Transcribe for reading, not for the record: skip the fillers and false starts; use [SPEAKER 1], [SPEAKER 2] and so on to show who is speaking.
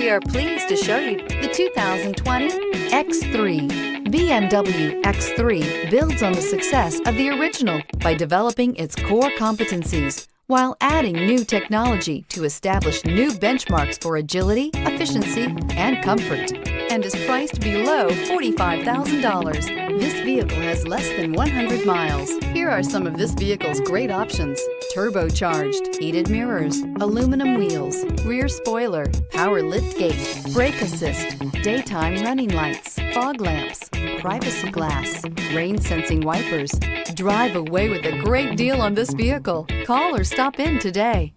[SPEAKER 1] We are pleased to show you the 2020 X3. BMW X3 builds on the success of the original by developing its core competencies while adding new technology to establish new benchmarks for agility, efficiency, and comfort, and is priced below $45,000. This vehicle has less than 100 miles. Here are some of this vehicle's great options: turbocharged, heated mirrors, aluminum wheels, rear spoiler, power liftgate, brake assist, daytime running lights, fog lamps, privacy glass, rain sensing wipers. Drive away with a great deal on this vehicle. Call or stop in today.